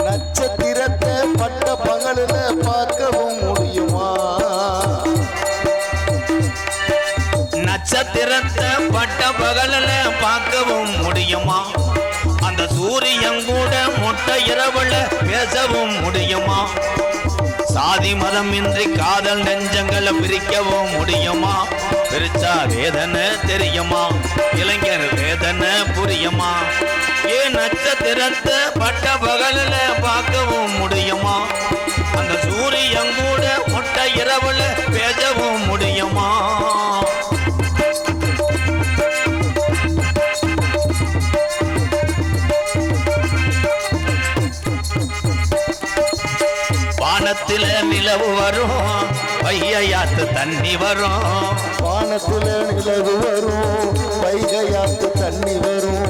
நட்சத்திரத்தை பட்ட பகலில் பார்க்கவும் முடியுமா? நட்சத்திரத்தை பட்ட பகலில் பார்க்கவும் முடியுமா? அந்த சூரியன் கூட மொட்டை இரவுல பேசவும் முடியுமா? சாதி மதம் இன்றி காதல் நெஞ்சங்களை பிரிக்கவும் முடியுமா? பிரிச்சா வேதனை தெரியுமா? இளைஞர் வேதனை புரியுமா? ஏன் நட்சத்திரத்தை பட்ட பகலில் பார்க்கவும் முடியுமா? அந்த சூரியன் கூட மொட்டை இரவுல பேசவும் முடியுமா? வானத்தில நிலவு வரும், வைகையாத்து தண்ணி வரும். வானத்தில நிலவு வரும், வைகையாத்து தண்ணி வரும்.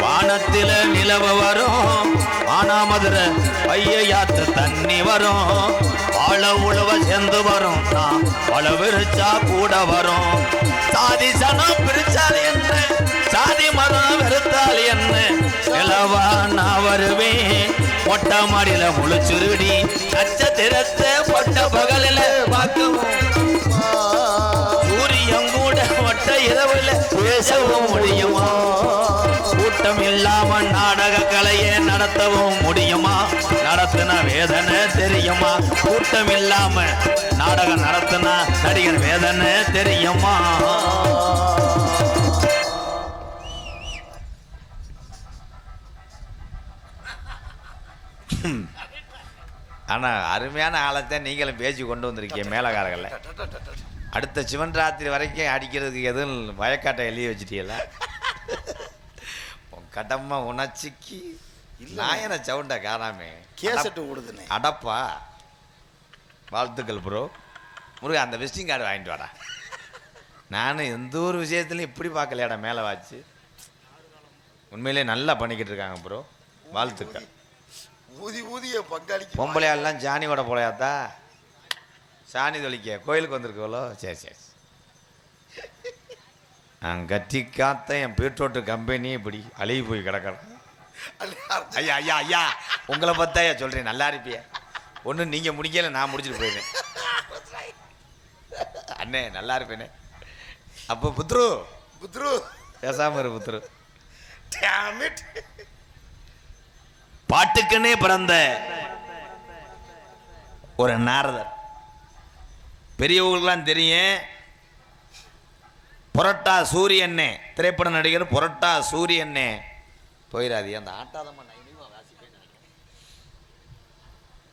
வானத்தில நிலவு வரும், வானாமதுரை வைகையாத்து தண்ணி வரும். வாழ உழவ சேர்ந்து வரும், நான் வள விரிச்சா கூட வரும். சாதி சனம் பிரிச்சால் என்ன, சாதி மரம் வெறுத்தால் என்ன, நிலவா நான் வருவேன் மொட்டை மாடியில முழிச்சுருடி. நட்சத்திரத்தை பொட்ட பகலில் பார்க்கவும் சூரியன் கூட மொட்டை இரவுல பேசவும் முடியுமா? கூட்டம் இல்லாம நாடக கலையை நடத்தவும் முடியுமா? நடத்தின வேதனை தெரியுமா? கூட்டம் இல்லாம நாடகம் நடத்தினா நடிகர் வேதனை தெரியுமா? ஆனா அருமையான ஆளத்தை நீங்களும் பேசி கொண்டு வந்திருக்கீங்க மேலகாரங்கள. அடுத்த சிவன் ராத்திரி வரைக்கும் அடிக்கிறதுக்கு எதுவும் வயக்காட்டை எழுதி வச்சுட்டீங்களா? கடமை உணர்ச்சிக்கு நாயன சவுண்டை காணாமே கேசட்டு ஓடுதுன்னு அடப்பா. வாழ்த்துக்கள் ப்ரோ. முருகா அந்த விசிட்டிங் கார்டு வாங்கிட்டு வாடா. நானும் எந்த ஒரு விஷயத்துலையும் இப்படி பார்க்கலையாடா மேலே வாச்சு. உண்மையிலே நல்லா பண்ணிக்கிட்டு இருக்காங்க ப்ரோ. வாழ்த்துக்கள். ஊதி ஊதிய பங்காளி பொம்பளையாலாம் சாணியோட போலையாத்தா? சாணி தொழிக்க கோயிலுக்கு வந்திருக்கோளோ? சரி சரி. நான் கட்டி காத்த என் பீட்ரோட்டு கம்பெனி இப்படி அழுகி போய் கிடக்கிறேன். ஐயா ஐயா ஐயா உங்களை பார்த்தா ஐயா சொல்கிறேன், நல்லா இருப்பியா? ஒன்று நீங்கள் முடிக்கல, நான் முடிச்சுட்டு போயிடுறேன். அண்ணே நல்லா இருப்பேனே. அப்போ புத்ரு புத்ரு பேசாம இரு புத்ரு. பாட்டுக்குன்னே பிறந்த ஒரு நாரதர். பெரியவர்களுக்கெல்லாம் தெரியும். புரட்டா சூரியன்னே திரைப்பட நடிகர் புரட்டா சூரியன்னே போயிடாது. அந்த ஆட்டாதம்மா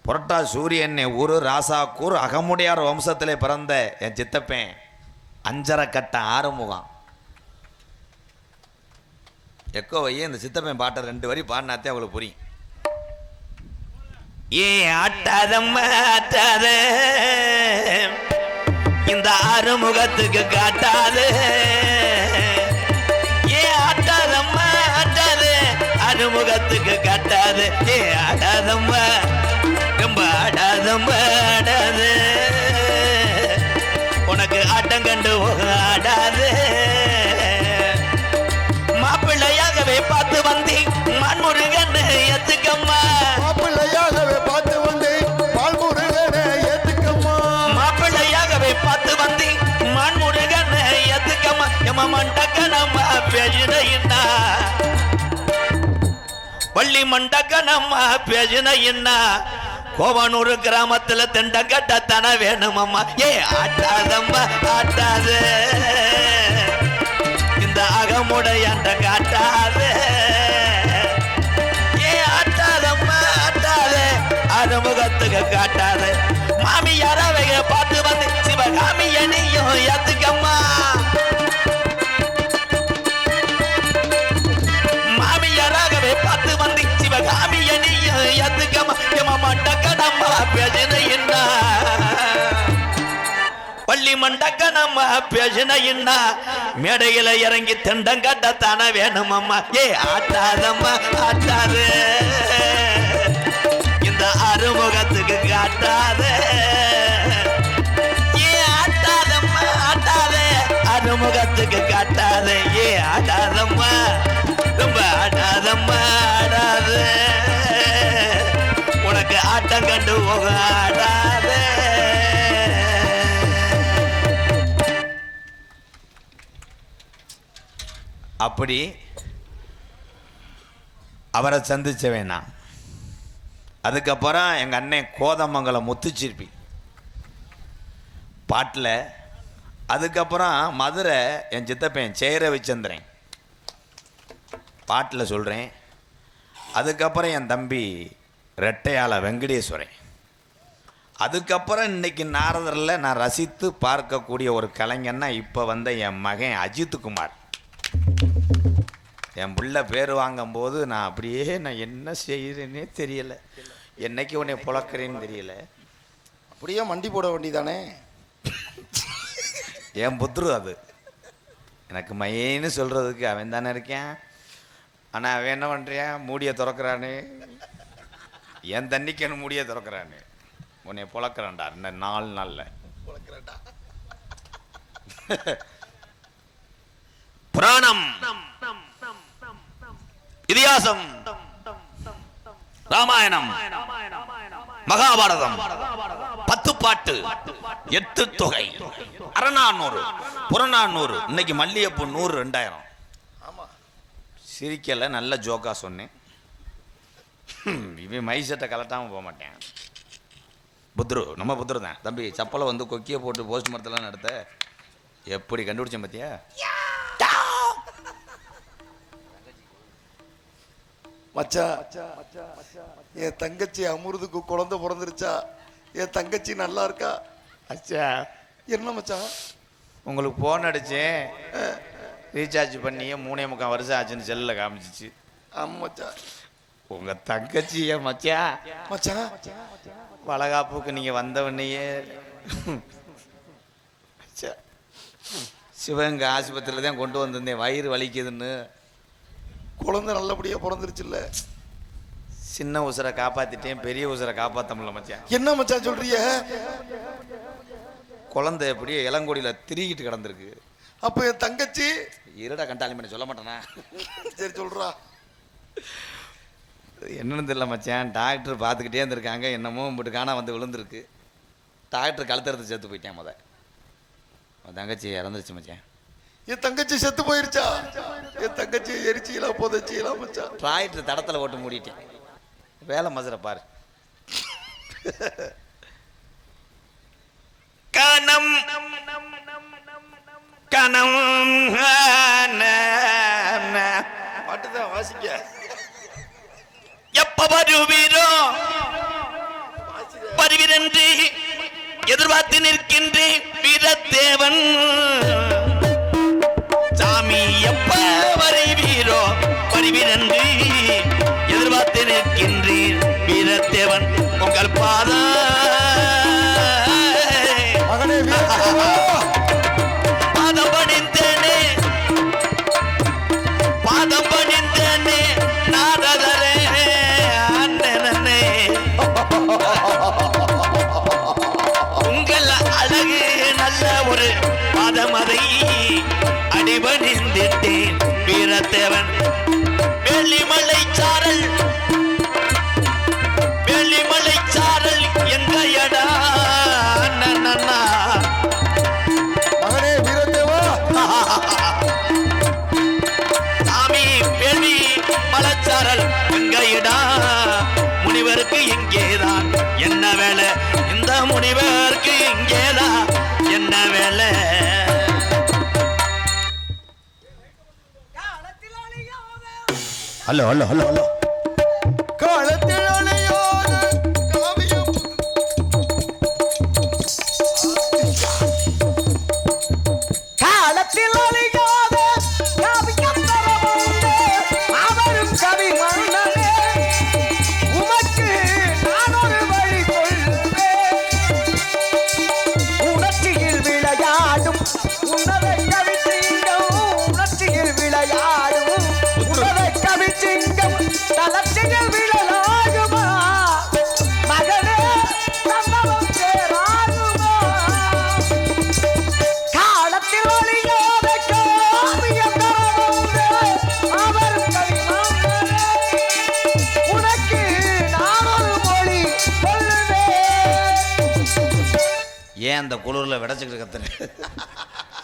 புரட்டா சூரியன்னே ஊர் ராசாக்கூர் அகமுடையார் வம்சத்திலே பிறந்த என் சித்தப்பேன் அஞ்சரை கட்ட ஆறுமுகம். எக்கோ வையே இந்த சித்தப்பேன் பாட்டை 2 வரி பாடினாத்தே அவளுக்கு புரியும். ஏ ஆட்டாதம்மா ஆட்டாத இந்த ஆறுமுகத்துக்கு காட்டாது. ஏ ஆட்டாதம்மா ஆட்டாது ஆறுமுகத்துக்கு காட்டாது. ஏ ஆடாதம்மா ரொம்ப ஆடாதம்மா ஆடாது. உனக்கு ஆட்டம் கண்டு ஆடாது. மாப்பிள்ளையாகவே பார்த்து வந்தி மண்முருகன் எத்துக்கம்மா. மாப்பிள்ளையாகவே பார்த்து வந்து பால்முருகனை ஏத்துக்கம்மா. மாப்பிள்ளையாகவே பார்த்து வந்தி மண்முருகன் எத்துக்கம்மா. எம்ம மண்டக்கனம்மா பேசினா பள்ளி மண்டக்கனம்மா பேசினா கோவனூர் கிராமத்துல திண்டங்கட்ட தன வேணுமம்மா. ஏ ஆட்டாதம்மா ஆட்டாது இந்த அகமுடையாண்ட காட்டாது. ஏ ஆட்டாதம்மா ஆட்டாது அறுமுகத்துக்கு காட்டாது. மாமி யாராவது பார்த்து வந்து சிவகாமி என்னையும் ஏத்துக்கம்மா. மாமி யாராகவே பார்த்து வந்து சிவகாமி என்னையும் ஏத்துக்கம்மா. எம்ம மண்டக்கனம்மா பேசினா பள்ளி மண்டக்கனம்மா பேசினா மேடையில இறங்கி திண்டங்கட்ட தான வேணுமம்மா. ஏ ஆட்டாதம்மா ஆட்டாது இந்த அறுமுகத்துக்கு காட்டாது. ஏ ஆட்டாதம்மா ஆட்டாது அறுமுகத்துக்கு காட்டாது. ஏ ஆட்டாதம்மா ரொம்ப ஆடாதம்மா ஆடாத, உனக்கு ஆட்டம் கண்டு போக ஆடாத. அப்படி அவரை சந்திச்ச வேணாம். அதுக்கப்புறம் எங்கள் அண்ணன் கோதமங்கலம் முத்துச்சிற்பி பாட்டில். அதுக்கப்புறம் மதுரை என் சித்தப்பேன் சேர வச்சந்திரன் பாட்டில் சொல்கிறேன். அதுக்கப்புறம் என் தம்பி ரெட்டையால வெங்கடேஸ்வரன். அதுக்கப்புறம் இன்னைக்கு நாரதரில் நான் ரசித்து பார்க்கக்கூடிய ஒரு கலைஞன்னா இப்போ வந்த என் மகன் அஜித்குமார். என் பிள்ளை பேர் வாங்கும்போது நான் அப்படியே நான் என்ன செய்கிறேன்னே தெரியலை, என்னைக்கு உன்னை புழக்கிறேன்னு தெரியல. அப்படியே மண்டி போட வேண்டியதானே. என் புத்ரு அது எனக்கு மையன்னு சொல்கிறதுக்கு அவன் தானே இருக்கேன். ஆனால் அவன் என்ன பண்ணுறியான், மூடியை திறக்கிறானு, என் தண்ணிக்கன்னு மூடியை திறக்கிறானு, உன்னை புழக்கிறான்டா இன்னும் 4 நாளில். புராணம், இதிகாசம், ராமாயணம், மகாபாரதம், 10 பாட்டு, 8 தொகை, அறநானூறு, புறநானூறு, இன்னைக்கு மல்லிகைப்பூ 100 2000. சிரிக்கலை, நல்ல ஜோக்கா சொன்னேன். இவன் மை செட்டை கலட்டாமல் போக மாட்டேன். புத்ரு நம்ம புத்ரு தான் தம்பி. சப்பலை வந்து கொக்கியை போட்டு போஸ்ட் மரத்தெல்லாம் நடத்த எப்படி கண்டுபிடிச்சேன் பார்த்தியா? மச்சா, என் தங்கச்சி அமிர்துக்கு குழந்தை பிறந்துருச்சா? என் தங்கச்சி நல்லா இருக்கா? அச்சா என்ன மச்சான், உங்களுக்கு ஃபோன் அடிச்சேன், ரீசார்ஜ் பண்ணி 3.25 வருஷம் ஆச்சுன்னு செல்லில் காமிச்சிச்சு. ஆமா மச்சா. உங்கள் தங்கச்சிய மச்சா மச்சான் வளகாப்புக்கு நீங்கள் வந்தவனையே சிவகங்கை ஆஸ்பத்திரியில் தான் கொண்டு வந்திருந்தேன், வயிறு வலிக்குதுன்னு. குழந்தை நல்லபடியா பிறந்துருச்சுல்ல? சின்ன உசுரை காப்பாற்றிட்டேன், பெரிய உசுரை காப்பாற்ற முடியல மச்சான். என்ன மச்சான் சொல்றிய? குழந்தை எப்படியே இளங்கொடியில் திரிகிட்டு கிடந்திருக்கு. அப்ப என் தங்கச்சி இருடா கண்டாலி பண்ணி சொல்ல மாட்டேனா? சரி சொல்றா. என்னன்னு தெரியல மச்சான், டாக்டர் பார்த்துக்கிட்டே இருந்திருக்காங்க, என்னமோ உங்கள்கிட்ட காணா வந்து விழுந்திருக்கு. டாக்டர் கழுத்தறுத்து சேர்த்து போயிட்டேன். தங்கச்சி இறந்துருச்சு மச்சான். என் தங்கச்சி செத்து போயிருச்சா? என் தங்கச்சி எரிச்சிக்கலாம் புதைச்சிக்கலாம் மச்சான். டாக்டர் தடத்தில் ஓட்டு மூடிட்டேன். வேலை மதுரை பாரு. கணம் கணம் பாட்டுதான் வாசிக்க. எப்ப வருவீரோ வருவீரென்று எதிர்பார்த்து நிற்கின்றேன் வீரத்தேவன் சாமி. எப்ப வருவீரோ வருவீரென்று எதிர்பார்த்து நிற்கின்றேன் வீரத்தேவன் உங்கள் பாதம் பாதம் பணிந்தேனே பாதம் பணிந்தேனே நாரதரே அண்ணனே. உங்கள் அழகு நல்ல ஒரு பாதமதை அடிபணிந்திட்டேன் வீரத்தேவன். வெள்ளிமலை சாரல் வெள்ளிமலை சாரல் எங்க எடா அண்ணனா மகனே வீரத்தேவா. சாமி வெள்ளி மலைச்சாரல் எங்க இடா முனிவருக்கு இங்கேதான் என்ன வேலை? இந்த முனிவருக்கு இங்கேதான் என்ன வேலை? Hello hello hello hello. காலத்தில் அலையாத காவியம். காலத்தில் அழியாத காவியம் தரவுண்டு அவரும் கவி மன்னனே. உமக்கு நான் ஒரு வழி கொள்வேன். உணர்ச்சியில் விளையாடும் உன்னத கவி சிங்கம். உணர்ச்சியில் விளையாடும் உன்னத கவி சிங்கம். ஏன் அந்த குளிரில் விடைச்சிக்கிட்டு கத்துற?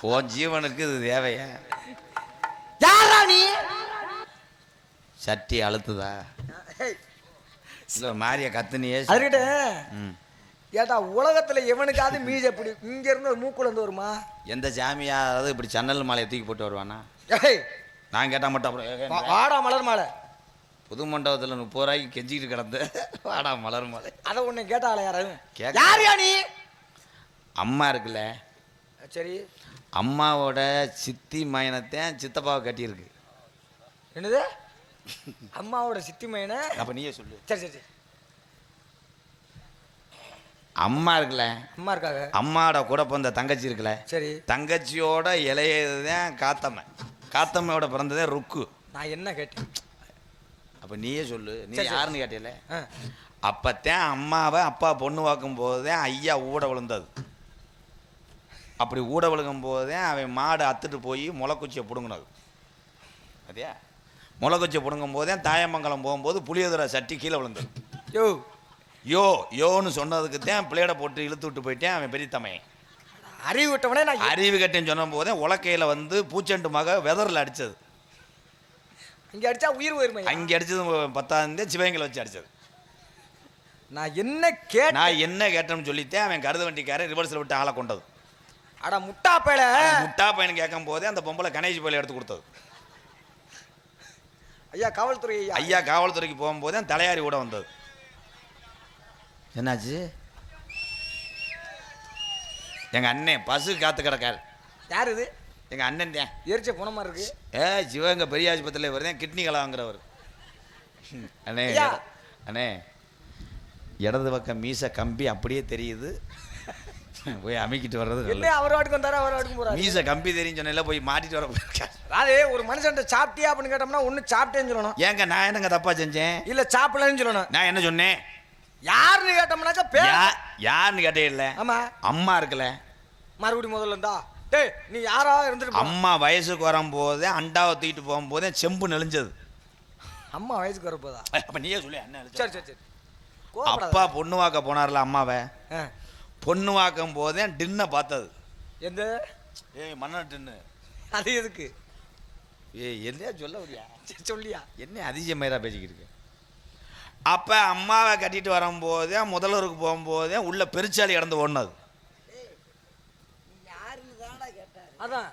உன் ஜீவனுக்கு இது தேவையா? யாரா நீ? சட்டி அழுத்துதா இல்லை மாறிய கத்துனியே? அதுக்கிட்ட ம். ஏட்டா உலகத்துல எவனுக்காவது மீஜ எப்படி இங்க இருந்து ஒரு மூக்குல இருந்து வருமா? எந்த சாமியாவது இப்படி சன்னல் மாலையை தூக்கி போட்டு வருவானா? ஏய் நான் கேட்டால் மட்டும் அப்புறம் வாடா மலர் மாலை. புது மண்டபத்தில் 30 ரூபாய்க்கு கெஞ்சிக்கிட்டு கிடந்து வாடா மலர் மாலை. அதை ஒண்ணு கேட்டாளே யாராவது? கேட்க- யாரியா நீ? அம்மா இருக்குல்ல, சரி அம்மாவோட சித்தி மயனத்தையும் சித்தப்பாவை கட்டியிருக்கு. என்னது? அம்மாவோட சித்தி மையனை? அப்போ நீயே சொல்லு. சரி சரி சரி. அம்மா இருக்குல்ல, அம்மா இருக்காங்க. அம்மாவோட கூட பிறந்த தங்கச்சி இருக்குல்ல, சரி தங்கச்சியோட இளையதுதான் காத்தம்மை. காத்தம்மையோட பிறந்ததே ருக்கு. நான் என்ன கேட்டேன்? அப்போ நீயே சொல்லு, நீ சரி, சரி. யாருன்னு கேட்டியல? ஆ. அப்பத்தான் அம்மாவை அப்பா பொண்ணு வாக்கும் போதுதான் ஐயா ஊட விழுந்தது. அப்படி ஊட விழுகும் போதுதான் அவன் மாடு அத்துட்டு போய் முளைக்குச்சியை பிடுங்கினது. அதே முளைக்குச்சியை பிடுங்கும் போதுதான் தாயமங்கலம் போகும்போது புளியோதரை சட்டி கீழே விழுந்தது. யோ யோ யோன்னு சொன்னதுக்கு தான் பிளேடை போட்டு இழுத்து விட்டு போயிட்டேன் அவன் பெரிய தமையன். அறிவு விட்டவனே நான் அறிவு கட்டேன்னு சொன்ன போதே உலக்கையில் வந்து பூச்செண்டு மக வெதரில் அடித்தது. இங்க அடிச்சா உயிர் போயிருமே. அங்கே அடித்தது 10ஆம் சிவகங்கையில் வச்சு அடித்தது. நான் என்ன கேட்டேன்? நான் என்ன கேட்டேன்னு சொல்லித்தேன் அவன் கருது வண்டிக்காரன் ரிவர்ஸில் விட்டு ஆளை கொண்டது. அட முட்டா பேல. முட்டா பையன் கேட்கும் போதே அந்த பொம்பளை கணேஷ் பையில எடுத்து கொடுத்தது. ஐயா காவல்துறை ஐயா. ஐயா காவல்துறைக்கு போகும்போது அந்த தலையாரி கூட வந்தது. என்னாச்சு? எங்க அண்ணன் பசு காத்து கிடக்காரு. யார் இது? எங்க அண்ணன் தான். எரிச்ச போன மாதிரி இருக்கு. சிவகங்கை பெரிய ஆஸ்பத்திரியில் வருதேன் கிட்னி கலாங்கிறவர். அண்ணே ஐயா. அண்ணே இடது பக்கம் மீசை கம்பி அப்படியே தெரியுது. போய் அமைக்கிட்டு வர்றது என்ன நல்லது. அவர் வாட்டுக்கு வந்தாரா அவர் வாட்டுக்கு போறாரு? மீசை கம்பி தெரியும் சொன்னேன்ல, போய் மாட்டிட்டு வர போயிருக்காரு. அதாவது ஒரு மனுஷன் சாப்பிட்டியா அப்படின்னு கேட்டோம்னா ஒண்ணு சாப்பிட்டேன்னு சொல்லணும். ஏங்க நான் என்னங்க தப்பா செஞ்சேன்? இல்ல சாப்பிடலன்னு சொல்லணும். நான் என்ன சொன்னேன்? யாருன்னு கேட்டோம்னாக்கா பேர். யாருன்னு கேட்டே இல்லை. ஆமா அம்மா இருக்குல்ல, மறுபடியும் முதல்ல இருந்தா டேய் நீ யாரா இருந்துட்டு போ. அம்மா வயசுக்கு வரும்போதே அண்டாவை தூக்கிட்டு போகும்போதே செம்பு நெளிஞ்சது. அம்மா வயசுக்கு வரப்போதா? அப்ப நீயே சொல்லி அண்ணன். சரி சரி சரி. அப்பா பொண்ணு வாக்க போனார்ல அம்மாவை, ஆ. பொண்ணு வாக்கும் போதே டின்னை பார்த்தது. எந்த? ஏய் மன்னர் டின்னு. அது எதுக்கு? ஏய் என்னையா சொல்ல வரியா? சரி, சொல்லியா? என்ன அதிசயமாயிரா பேசிக்கிட்டு இருக்கு. அப்போ அம்மாவை கட்டிட்டு வரும்போதே முதல்வருக்கு போகும்போதே உள்ள பெருச்சாலி இடந்து ஓடினது. அதான்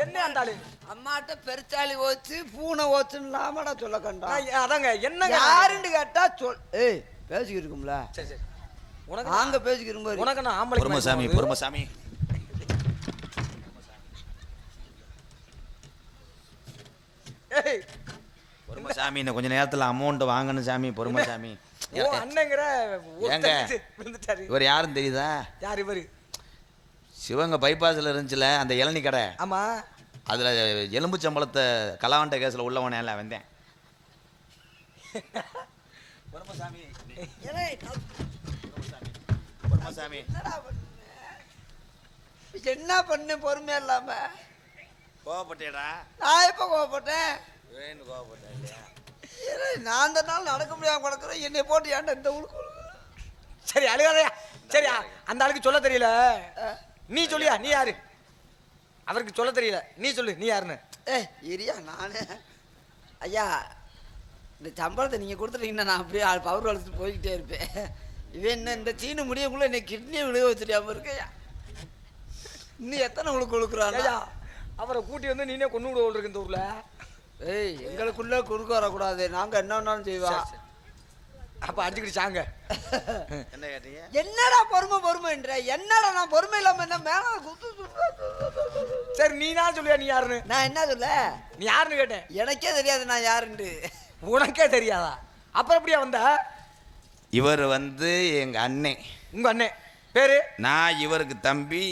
என்ன அந்த ஆளு அம்மாட்ட பெருச்சாலி ஓச்சு பூனை ஓச்சுன்னு இல்லாமடா சொல்ல கண்டா. அதாங்க என்ன யாருன்னு கேட்டா சொல். ஏய் பேசிக்கிட்டு இருக்கும்ல, சரி சரி. உனக்கு நாங்க பேசிக்கிறோம் பாரு. உனக்கு நான் ஆம்பளை பொறுமசாமி பொறுமசாமி ஏய் பொறுமசாமி இன்னும் கொஞ்ச நேரத்தில் அமௌண்ட் வாங்கணும் சாமி. பொறுமசாமி ஓ அண்ணங்கற ஏங்க வந்துட்டாரு. இவர் யாருன்னு தெரியுதா? யார் இவரு? சிவகங்கை பைபாஸில் இருந்துச்சுல அந்த இளநீ கடை, ஆமா அதில் எலும்பு சம்பளத்தை கலாவண்ட கேஸில் உள்ளவனே எல்லாம் வந்தேன். பொறுமசாமி பொறுமசாமி என்ன பண்ண பொறுமையா இல்லாம கோவப்பட்டேடா. நான் எப்ப கோவப்பட்டேன்? வேணும் கோவப்பட்டேன் இல்லையா? நான் அந்த நாள் நடக்க முடியாம கிடக்குறேன், என்னை போட்டு ஏன்டா இந்த உழுக்கு? சரி அழுகாதையா. சரி அந்த ஆளுக்கு சொல்ல தெரியல, நீ சொல்லியா? நீ யாரு? அவருக்கு சொல்ல தெரியல, நீ சொல்லு நீ யாருன்னு. இரியா நானு ஐயா இந்த சம்பளத்தை நீங்க கொடுத்துட்டீங்கன்னா நான் அப்படியே பவர் வளர்த்துட்டு போய்கிட்டே இருப்பேன். இவன் என்ன இந்த சீனு முடியக்குள்ள என்னை கிட்னியை விழுக வச்சிருக்காம இருக்கையா? இன்னும் எத்தனை உழுக்கு உழுக்குறான்? ஐயா அவரை கூட்டி வந்து நீனே கொண்டு விட இருக்கு இந்த ஊர்ல. ஏய் எங்களுக்குள்ள குறுக்க வரக்கூடாது, நாங்க என்ன வேணாலும் செய்வோம். அப்ப அடிச்சுக்கிட்டு சாங்க. என்ன கேட்டீங்க? என்னடா பொறுமைன்ற? என்னடா நான் பொறுமை இல்லாம என்ன மேல குத்து? சரி நீ தான் சொல்லியா நீ யாருன்னு? நான் என்ன சொல்ல? நீ யாருன்னு கேட்டேன். எனக்கே தெரியாது நான் யாருன்னு. உனக்கே தெரியாதா? அப்புறம் எப்படியா வந்த? இவர் வந்து எங்க அண்ணன். உங்க அண்ணன் பேரு? நான் இவருக்கு தம்பி.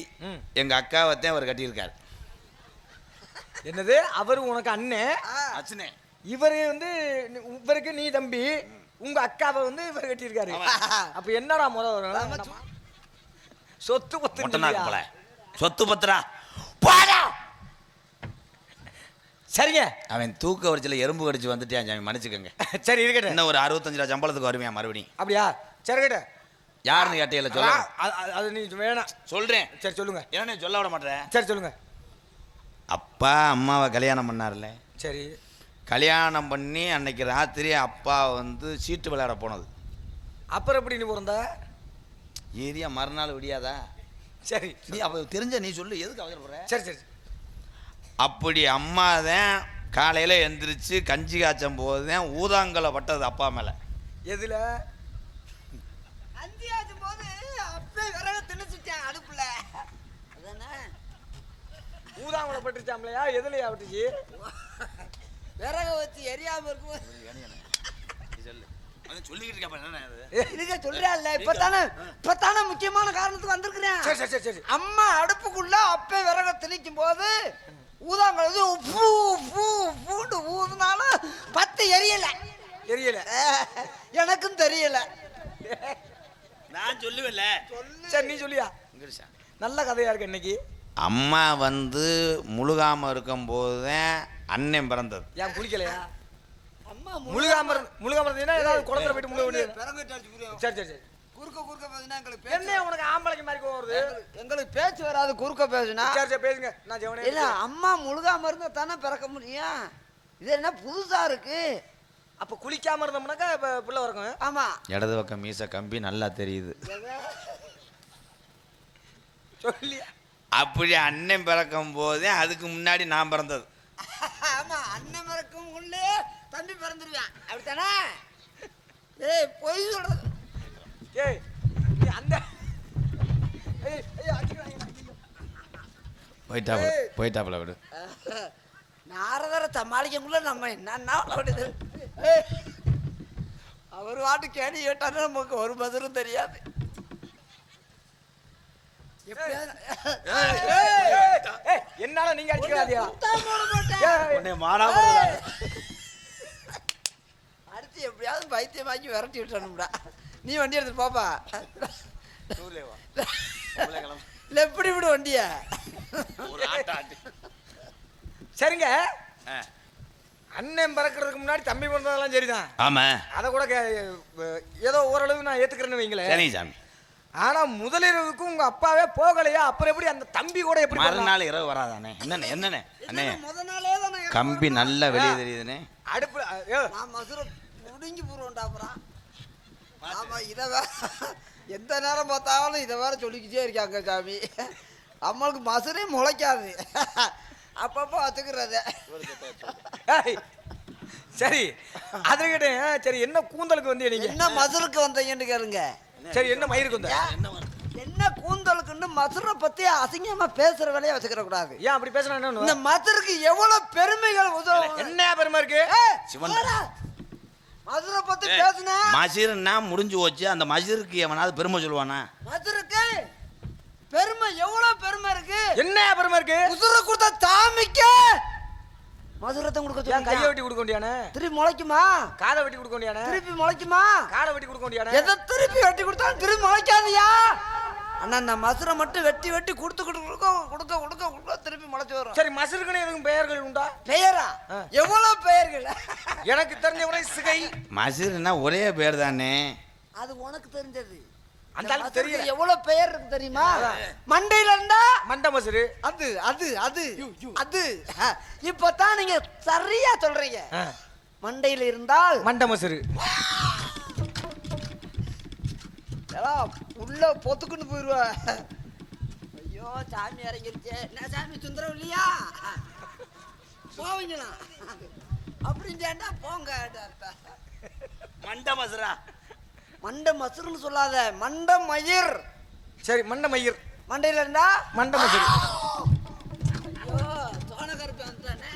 எங்க அக்காவைத்தான் அவர் கட்டியிருக்காரு. என்னது? அவரு உனக்கு அண்ணன், அச்சனே. இவரு வந்து இவருக்கு நீ தம்பி, உங்க அக்காவை வந்து இவர் கட்டியிருக்காரு. அப்ப என்னடா முதல்ல சொத்து மொட்டனாக்கு போல பத்து? சொத்து பத்திரா போடா. சரிங்க. அவன் தூக்க வரிச்சில எறும்பு கடிச்சு வந்துட்டான் சாமி, மன்னிச்சுக்கோங்க. சரி இருக்கட்டும். இன்னும் ஒரு 65 ரூபா சம்பளத்துக்கு வருவேன் மறுபடியும். அப்படியா? சரி இருக்கட்டும். யாருன்னு கேட்டையில சொல்ல அது நீ வேணாம். சொல்றேன். சரி சொல்லுங்க. என்ன சொல்ல விட மாட்டேன். சரி சொல்லுங்க. அப்பா அம்மாவை கல்யாணம் பண்ணார்ல. சரி. கல்யாணம் பண்ணி அன்னைக்கு ராத்திரி அப்பா வந்து சீட்டு விளையாட போனது. அப்புறம் எப்படி நீ பிறந்த? ஏரியா மறுநாள் விடியாதா? சரி நீ அப்போ தெரிஞ்ச நீ சொல்லு, எதுக்கு அவசரப்படுற? சரி சரி. அப்படி அம்மா தான் காலையில் எந்திரிச்சு கஞ்சி காய்ச்சும் போது தான் ஊதாங்கலை பட்டது அப்பா மேலே. எதுல? கஞ்சி காய்ச்சும் போது அப்பே விறகு திணிச்சுட்டேன் அடுப்புல. அதானே ஊதாங்குளம் பட்டுச்சாம்லையா? எதுலையா விட்டுச்சு? விறகு வச்சு எரியாம இருக்கும். சொல்லிக்கிட்டு இருக்க சொல்றியால? இப்பதானே முக்கியமான காரணத்துக்கு வந்திருக்கிறேன். சரி சரி சரி. அம்மா அடுப்புக்குள்ள அப்பே விறகு திணிக்கும் போது ஊதாங்கலது பூண்டு ஊதுனாலும் 10 எரியல. எனக்கும் தெரியல. நான் சொல்லுவேன்ல. சரி நீ சொல்லியா? நல்ல கதையா இருக்கு. இன்னைக்கு அம்மா வந்து முழுகாம இருக்கும் போதுதான் அண்ணன் பிறந்தது. ஏன் குளிக்கலையா? அம்மா முழுகாம இருந்தீங்கன்னா ஏதாவது குளத்துல போயிட்டு முழுக. சரி சரி சரி. குறுக்க பேசினா எங்களுக்கு என்ன உனக்கு ஆம்பளைக்கு மாதிரி கோவம் வருது? எங்களுக்கு பேச்சு வராது. குறுக்க பேசுனா. சரி சரி பேசுங்க. நான் ஜெவனே இல்ல அம்மா முழுகாம இருந்தா தானே பிறக்க முடியும். இது என்ன புதுசா இருக்கு? அப்ப குளிக்காம இருந்தோம்னாக்கா பிள்ளை வரக்கும். ஆமா. இடது பக்கம் மீச கம்பி நல்லா தெரியுது. சொல்லி அப்படி அண்ணன் பிறக்கும் போதே அதுக்கு முன்னாடி நான் பிறந்தது. ஆமா அண்ணன் பிறக்கும் உள்ளே தம்பி பிறந்துருவேன். அப்படித்தானே? ஏய் பொய் சொல்றது. ஏய் நீ அந்த போயிட்டாப்புல விடு. நாரதரை சமாளிக்கக்குள்ள நம்ம என்னன்னா அவர் வாட்டு கேடி கேட்டாலும் நமக்கு ஒரு பதிலும் தெரியாது. என்னால நீங்க அடிக்காதியா? அடுத்து எப்படியாவது பைத்தியம் வாங்கி விரட்டி விட்டணும்டா. நீ வண்டி எடுத்துட்டு போப்பா. இல்ல எப்படி விடு வண்டிய. சரிங்க. அண்ணன் பிறக்கிறதுக்கு முன்னாடி தம்பி பிறந்ததெல்லாம் சரிதான். ஆமா. அதை கூட ஏதோ ஓரளவு நான் ஏத்துக்கிறேன்னு வைங்களேன். சரி சாமி. ஆனா முதலிரவுக்கு உங்க அப்பாவே போகலையா? அப்புறம் எப்படி அந்த தம்பி கூட எப்படி மறுநாள் இரவு வராதானே? என்னண்ணே அண்ணே முத நாளே தானே கம்பி நல்லா வெளியே தெரியுதுண்ணே. அடுப்பு நான் மசுரை முடிஞ்சு போடுவோம்டா. அப்புறம் ஆமா இதை எந்த நேரம் பார்த்தாலும் இதை வேற சொல்லிக்கிட்டே இருக்காங்க சாமி. நம்மளுக்கு மசுரே முளைக்காது. அப்பப்போ வச்சுக்கிறது. சரி அதுக்கிட்ட சரி என்ன கூந்தலுக்கு வந்து நீங்க என்ன மசுருக்கு வந்தீங்கன்னு கேளுங்க. சரி என்ன மயிருக்கு வந்த? என்ன கூந்தலுக்குன்னு மசுரை பத்தி அசிங்கமா பேசுற வேலையை வச்சுக்கிற கூடாது. ஏன் அப்படி பேசுனா என்ன? இந்த மசுருக்கு எவ்வளவு பெருமைகள் உதவும். என்ன பெருமை இருக்கு? மதுரை பத்தி பேசுன மசிர்னா முடிஞ்சு போச்சு. அந்த மசிருக்கு எவனாவது பெருமை சொல்லுவானா? மதுருக்கு பெருமை எவ்வளவு பெருமை இருக்கு. என்ன பெருமை இருக்கு? உசுர கொடுத்த தாமிக்க மதுரத்தை கொடுக்க. ஏன் கையை வெட்டி கொடுக்க வேண்டியானே? திருப்பி முளைக்குமா? காதை வெட்டி கொடுக்க வேண்டியானே? திருப்பி முளைக்குமா? காதை வெட்டி கொடுக்க வேண்டியானே? எதை திருப்பி வெட்டி கொடுத்தாலும் திருப்பி முளைக்காதியா? அண்ணா நான் மசுரை மட்டும் வெட்டி வெட்டி கொடுத்து கொடுக்க திருப்பி முளைச்சு வரும். சரி மசுருக்குன்னு எதுவும் பெயர்கள் உண்டா? பெயரா? எவ்வளவு பெயர்கள்? எனக்கு தெரிஞ்சவரை சிகை. மசிர்னா ஒரே பேர் தானே. அது உனக்கு தெரிஞ்சது. அந்த ஆளுக்கு தெரியல. எவ்வளவு பெயர் இருக்கு தெரியுமா? மண்டையில இருந்தா மண்டை மசுரு. அது அது அது அது இப்பதான் நீங்க சரியா சொல்றீங்க. மண்டையில இருந்தால் மண்டை மசுரு. உள்ள பொத்துக்குன்னு போயிருவா. ஐயோ சாமி இறங்கிருச்சு. என்ன சாமி சுந்தரம் இல்லையா? போவீங்களா அப்படின்னு போங்க. மண்ட மசுரா. மண்டை மசுருன்னு சொல்லாத, மண்டை மயிர். சரி மண்டை மயிர். மண்டையில இருந்தா மண்டை மசுரு. ஐயோ சோனகருப்பு வந்துட்டானே.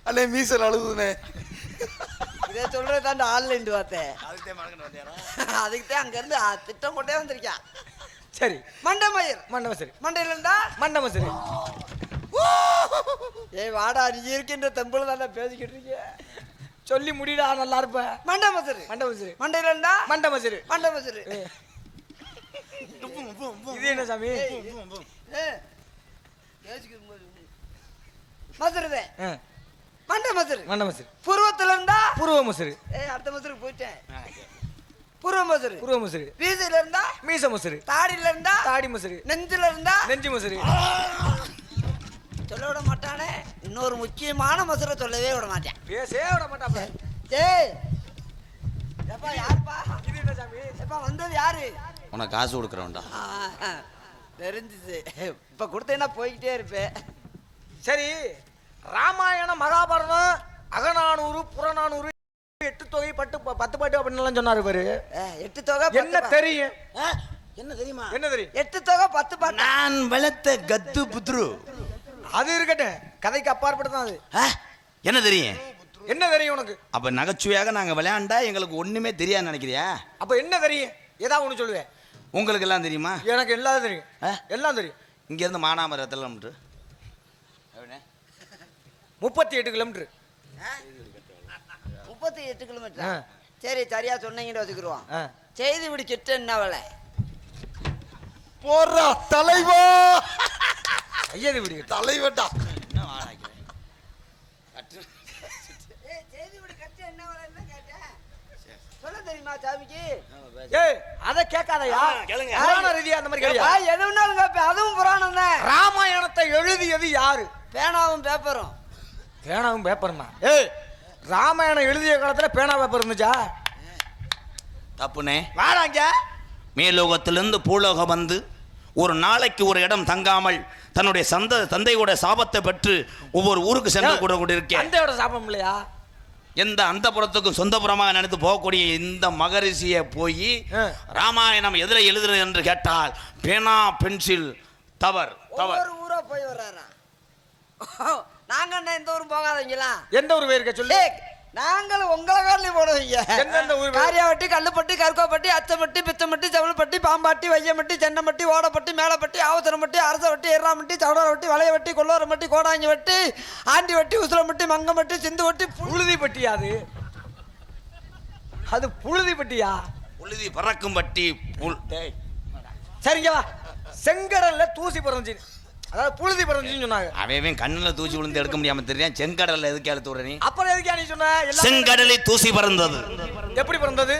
அண்ணே மீசல் அழுகுதுண்ணே. இதை சொல்றது தான் ஆன்லைன் பார்த்தேன். அதுக்கு தான் அங்க இருந்து திட்டம் போட்டே வந்திருக்கான். சரி மண்டை மயிர். மண்டை மசுரு. மண்டையில இருந்தா மண்டை மசுரு. ஏய் வாடா நீ இருக்கின்ற தெம்புல தானே பேசிக்கிட்டு இருக்க. சொல்லி முடிடா நல்லா இருப்ப. மண்டை மசுரு. மண்டை மசுரு. மண்டையில இருந்தா மண்டை மசுரு. மண்டை மசுரு. இது என்ன சாமி? மசுருதே மண்டை மசுறு. மண்டை மசுறு. புருவத்துல இருந்தா புருவ மசுறு. அடுத்த மசுருக்கு போயிட்டேன். புருவ மசுறு. புருவ மசுறு. வீசில இருந்தா மீச மசுறு. தாடியில இருந்தா தாடி மசுறு. நெஞ்சில இருந்தா நெஞ்சு மசுறு. சொல்ல விட மாட்டானே. இன்னொரு முக்கியமான மசுரை சொல்லவே விட மாட்டேன். பேசவே விட மாட்டாப்ல. ஏய் எப்பா யாருப்பா? இது என்ன சாமி? எப்பா வந்தது யாரு? உனக்கு காசு கொடுக்குறவன்டா. தெரிஞ்சுது. இப்ப கொடுத்தேன்னா போய்கிட்டே இருப்பேன். சரி, ராமாயணம் மகாபாரதம் அகநானூறு புறநானூறு 8 தொகை 10 பாட்டு அப்படின்னு சொன்னாரு பாரு. 8 தொகை என்ன தெரியும்? என்ன தெரியுமா? என்ன தெரியும்? 8 தொகை 10 பாட்டு. நான் வளர்த்த கத்து புத்ரு. அது இருக்கட்டும், கதைக்கு அப்பாற்பட்டு அது. என்ன தெரியும்? என்ன தெரியும் உனக்கு? அப்ப நகைச்சுவையாக நாங்க விளையாண்டா எங்களுக்கு ஒண்ணுமே தெரியாது நினைக்கிறியா? அப்ப என்ன தெரியும்? ஏதாவது ஒண்ணு சொல்லுவேன். உங்களுக்கு எல்லாம் தெரியுமா? எனக்கு எல்லாம் தெரியும். எல்லாம் தெரியும். இங்க இருந்து மானாமரத்தில் 38 கிலோமீட்டர். 38 கிலோமீட்டர். சரி, சரியா சொன்னீங்கன்னு வச்சுக்கிருவோம். செய்தி விடி கிட்ட என்ன வேலை? போறா தலைவா. ஐயது விடு தலைவன்டா. செய்தி விடி கட்ட என்ன வேலைன்னு கேட்டேன். சொல்ல தெரியுமா சாமிக்கு? ஏய், அத கேட்காதயா? கேளுங்க. புராண ரீதியா அந்த மாதிரி கேளுங்க. எது வேணாலும் கேட்பேன். அதுவும் புராணம் தான். ராமாயணத்தை எழுதியது யாரு? பேனாவும் பேப்பரும். பேனாவும் பேப்பருமா? ஏய், ராமாயணம் எழுதிய காலத்துல பேனா பேப்பர் இருந்துச்சா? தப்புனே. வாடாங்க. மேலோகத்திலிருந்து பூலோகம் வந்து ஒரு நாளைக்கு ஒரு இடம் தங்காமல் தன்னுடைய தந்தையோட சாபத்தை பெற்று ஒவ்வொரு ஊருக்கு சென்று கூட இருக்கேன். தந்தையோட சாபம் இல்லையா? எந்த அந்த புறத்துக்கும் சொந்தபுறமாக நினைத்து போகக்கூடிய இந்த மகரிஷியை போய் ராமாயணம் எதில் எழுதுறது என்று கேட்டால் பேனா பென்சில் தவறு தவறு. ஒவ்வொரு ஊரா போய் வர்றாரா? நாங்க என்ன எந்த ஊரும் போகாதீங்களா? எந்த ஊர் போயிருக்க சொல்லு. நாங்களும் உங்களை காலையும் போடுவீங்க. எந்தெந்த ஊர்? காரியாவட்டி, கல்லுப்பட்டி, கருக்கோப்பட்டி, அச்சப்பட்டி, பிச்சமட்டி, செவல்பட்டி, பாம்பாட்டி, வையமட்டி, சென்னமட்டி, ஓடப்பட்டி, மேலப்பட்டி, ஆவசரம்பட்டி, அரசவட்டி, எர்ராமட்டி, சவடரவட்டி, வளையவட்டி, கொல்லோரம்பட்டி, கோடாங்கி வட்டி, ஆண்டி வட்டி, உசுலம்பட்டி, மங்கமட்டி, சிந்து வட்டி, புழுதிப்பட்டி. அது புழுதிப்பட்டியா? புழுதி பறக்கும் பட்டி. சரிங்க, செங்கடல்ல தூசி பறந்துச்சு, அதாவது புழுதி பறந்துச்சுன்னு சொன்னாங்க. அவன் கண்ணில் தூசி விழுந்து எடுக்க முடியாம தெரியும். செங்கடல்ல எதுக்கு எடுத்து விடுற நீ? அப்புறம் எதுக்கா நீ சொன்ன? செங்கடலில் தூசி பறந்தது. எப்படி பறந்தது?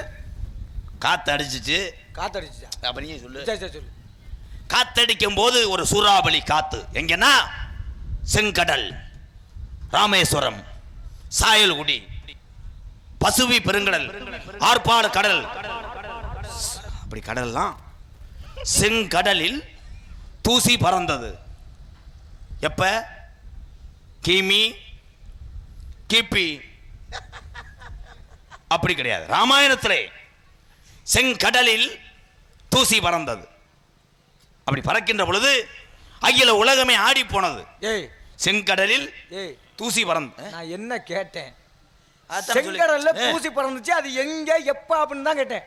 காத்து அடிச்சிச்சு. காத்து அடிச்சுச்சா? அப்ப நீ சொல்லு. சரி சரி சொல்லு. காத்தடிக்கும் போது ஒரு சூறாவளி காத்து. எங்கன்னா செங்கடல், ராமேஸ்வரம், சாயல்குடி, பசுவி பெருங்கடல், ஆற்பாடு கடல், அப்படி கடல்லாம் செங்கடலில் தூசி பறந்தது. எப்ப? கிமி கிபி அப்படி கிடையாது. ராமாயணத்திலே செங்கடலில் தூசி பறந்தது. அப்படி பறக்கின்ற பொழுது அகில உலகமே ஆடி போனது. ஏய், செங்கடலில் ஏய், தூசி பறந்து. நான் என்ன கேட்டேன்? செங்கடல்ல தூசி பறந்துச்சு, அது எங்க எப்ப அப்படின்னு தான் கேட்டேன்.